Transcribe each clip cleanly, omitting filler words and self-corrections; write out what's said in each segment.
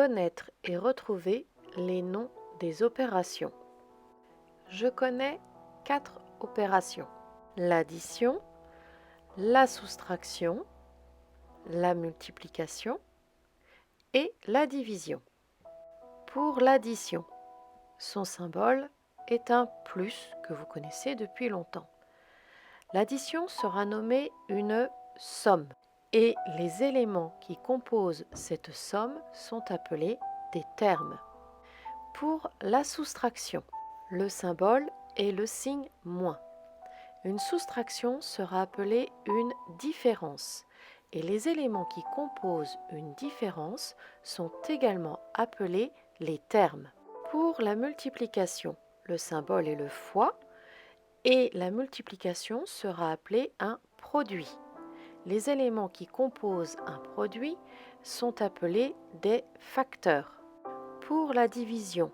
Connaître et retrouver les noms des opérations. Je connais 4 opérations. L'addition, la soustraction, la multiplication et la division. Pour l'addition, son symbole est un plus que vous connaissez depuis longtemps. L'addition sera nommée une somme et les éléments qui composent cette somme sont appelés des termes. Pour la soustraction, le symbole est le signe moins. Une soustraction sera appelée une différence et les éléments qui composent une différence sont également appelés les termes. Pour la multiplication, le symbole est le fois et la multiplication sera appelée un produit. Les éléments qui composent un produit sont appelés des facteurs. Pour la division,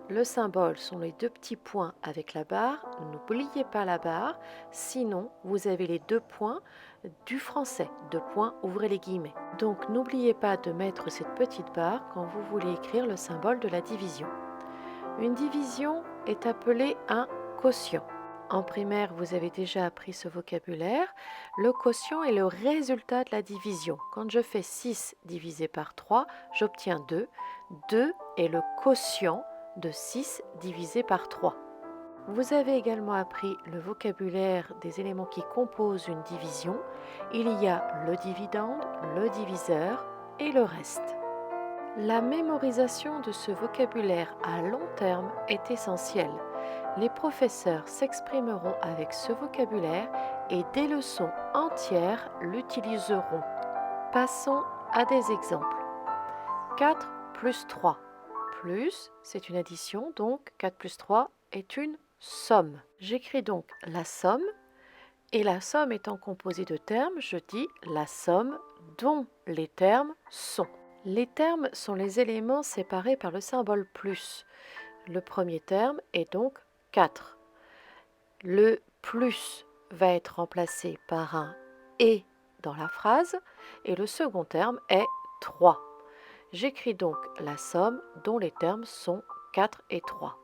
le symbole sont les 2 petits points avec la barre. N'oubliez pas la barre, sinon vous avez les 2 points du français. 2 points, ouvrez les guillemets. Donc n'oubliez pas de mettre cette petite barre quand vous voulez écrire le symbole de la division. Une division est appelée un quotient. En primaire, vous avez déjà appris ce vocabulaire. Le quotient est le résultat de la division. Quand je fais 6 divisé par 3, j'obtiens 2. 2 est le quotient de 6 divisé par 3. Vous avez également appris le vocabulaire des éléments qui composent une division. Il y a le dividende, le diviseur et le reste. La mémorisation de ce vocabulaire à long terme est essentielle. Les professeurs s'exprimeront avec ce vocabulaire et des leçons entières l'utiliseront. Passons à des exemples. 4 plus 3. Plus, c'est une addition, donc 4 plus 3 est une somme. J'écris donc la somme, et la somme étant composée de termes, je dis la somme dont les termes sont. Les termes sont les éléments séparés par le symbole plus. Le premier terme est donc 4. Le plus va être remplacé par un « et » dans la phrase et le second terme est 3. J'écris donc la somme dont les termes sont 4 et 3.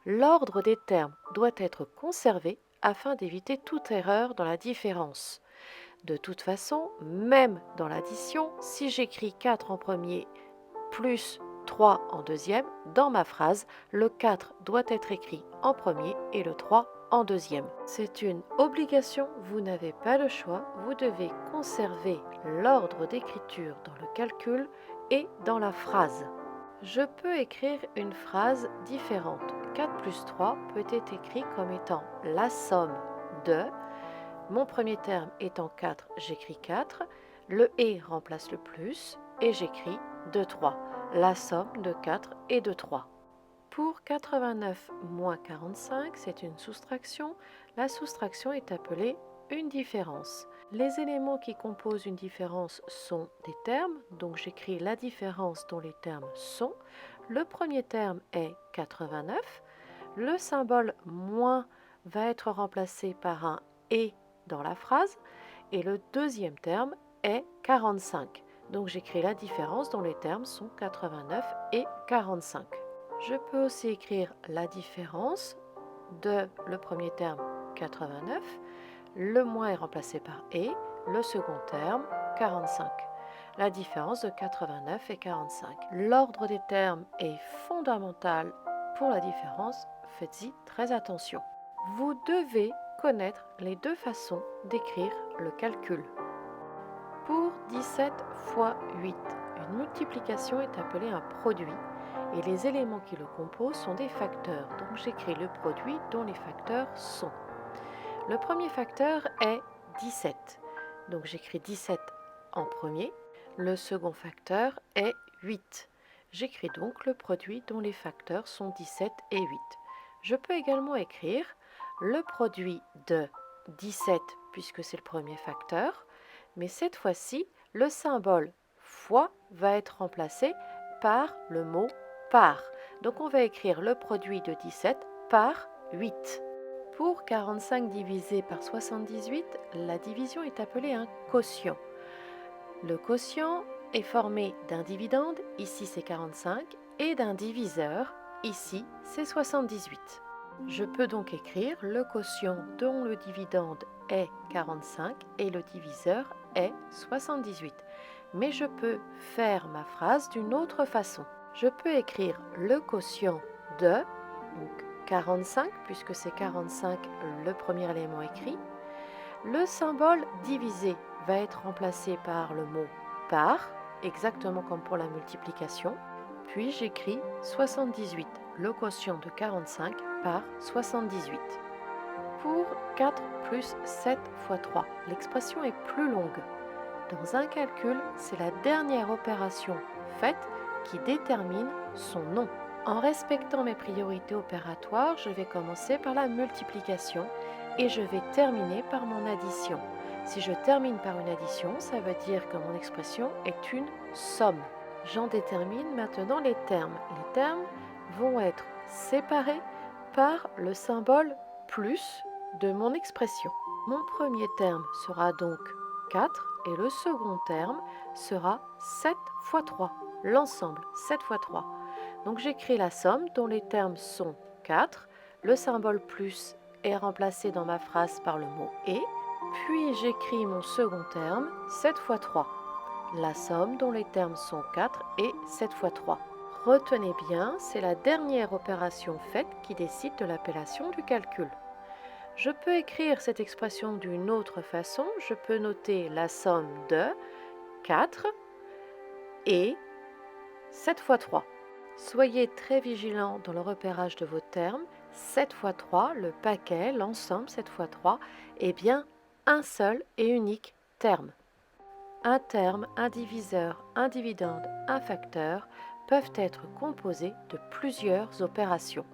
L'ordre des termes doit être conservé afin d'éviter toute erreur dans la différence. De toute façon, même dans l'addition, si j'écris 4 en premier plus 3 en deuxième, dans ma phrase, le 4 doit être écrit en premier et le 3 en deuxième. C'est une obligation, vous n'avez pas le choix, vous devez conserver l'ordre d'écriture dans le calcul et dans la phrase. Je peux écrire une phrase différente. 4 plus 3 peut être écrit comme étant la somme de, mon premier terme étant 4, j'écris 4, le « et » remplace le plus et j'écris 2, 3, la somme de 4 et de 3. Pour 89 moins 45, c'est une soustraction. La soustraction est appelée une différence. Les éléments qui composent une différence sont des termes, donc j'écris la différence dont les termes sont. Le premier terme est 89. Le symbole moins va être remplacé par un « et » dans la phrase et le deuxième terme est 45. Donc j'écris la différence dont les termes sont 89 et 45. Je peux aussi écrire la différence de le premier terme 89, le moins est remplacé par « et », le second terme 45. La différence de 89 et 45. L'ordre des termes est fondamental pour la différence, faites-y très attention. Vous devez connaître les 2 façons d'écrire le calcul. Pour 17 fois 8, une multiplication est appelée un produit et les éléments qui le composent sont des facteurs. Donc j'écris le produit dont les facteurs sont. Le premier facteur est 17. Donc j'écris 17 en premier. Le second facteur est 8. J'écris donc le produit dont les facteurs sont 17 et 8. Je peux également écrire le produit de 17 puisque c'est le premier facteur, mais cette fois-ci, le symbole fois va être remplacé par le mot par. Donc on va écrire le produit de 17 par 8. Pour 45 divisé par 78, la division est appelée un quotient. Le quotient est formé d'un dividende, ici c'est 45, et d'un diviseur, ici c'est 78. Je peux donc écrire le quotient dont le dividende est 45 et le diviseur est 78. Mais je peux faire ma phrase d'une autre façon. Je peux écrire le quotient de, donc 45, puisque c'est 45 le premier élément écrit. Le symbole divisé va être remplacé par le mot par, exactement comme pour la multiplication. Puis j'écris 78, le quotient de 45 par 78. Pour 4 plus 7 fois 3, l'expression est plus longue. Dans un calcul, c'est la dernière opération faite qui détermine son nom. En respectant mes priorités opératoires, je vais commencer par la multiplication et je vais terminer par mon addition. Si je termine par une addition, ça veut dire que mon expression est une somme. J'en détermine maintenant les termes. Les termes vont être séparés par le symbole plus de mon expression. Mon premier terme sera donc 4 et le second terme sera 7 fois 3. L'ensemble, 7 fois 3. Donc j'écris la somme dont les termes sont 4. Le symbole plus est remplacé dans ma phrase par le mot et. Puis j'écris mon second terme, 7 fois 3. La somme dont les termes sont 4 et 7 fois 3. Retenez bien, c'est la dernière opération faite qui décide de l'appellation du calcul. Je peux écrire cette expression d'une autre façon. Je peux noter la somme de 4 et 7 fois 3. Soyez très vigilant dans le repérage de vos termes. 7 fois 3, le paquet, l'ensemble 7 fois 3, est bien un seul et unique terme. Un terme, un diviseur, un dividende, un facteur peuvent être composés de plusieurs opérations.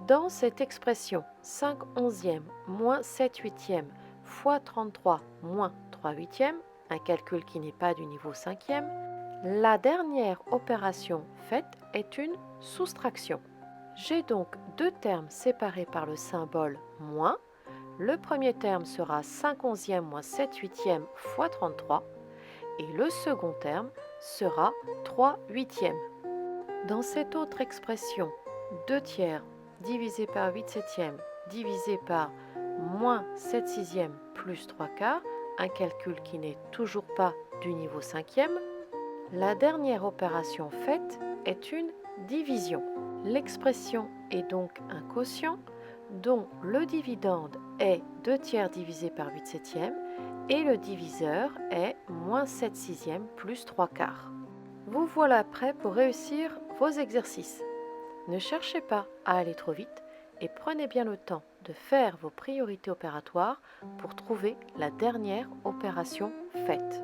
Dans cette expression 5 onzièmes moins 7 huitièmes fois 33 moins 3 huitièmes, un calcul qui n'est pas du niveau 5e, la dernière opération faite est une soustraction. J'ai donc deux termes séparés par le symbole moins. Le premier terme sera 5 onzièmes moins 7 huitièmes fois 33 et le second terme sera 3 huitièmes. Dans cette autre expression, 2 tiers divisé par 8 septièmes divisé par moins 7 sixièmes plus 3 quarts, un calcul qui n'est toujours pas du niveau 5e, la dernière opération faite est une division. L'expression est donc un quotient dont le dividende est 2 tiers divisé par 8 septièmes et le diviseur est moins 7 sixièmes plus 3 quarts. Vous voilà prêt pour réussir vos exercices. Ne cherchez pas à aller trop vite et prenez bien le temps de faire vos priorités opératoires pour trouver la dernière opération faite.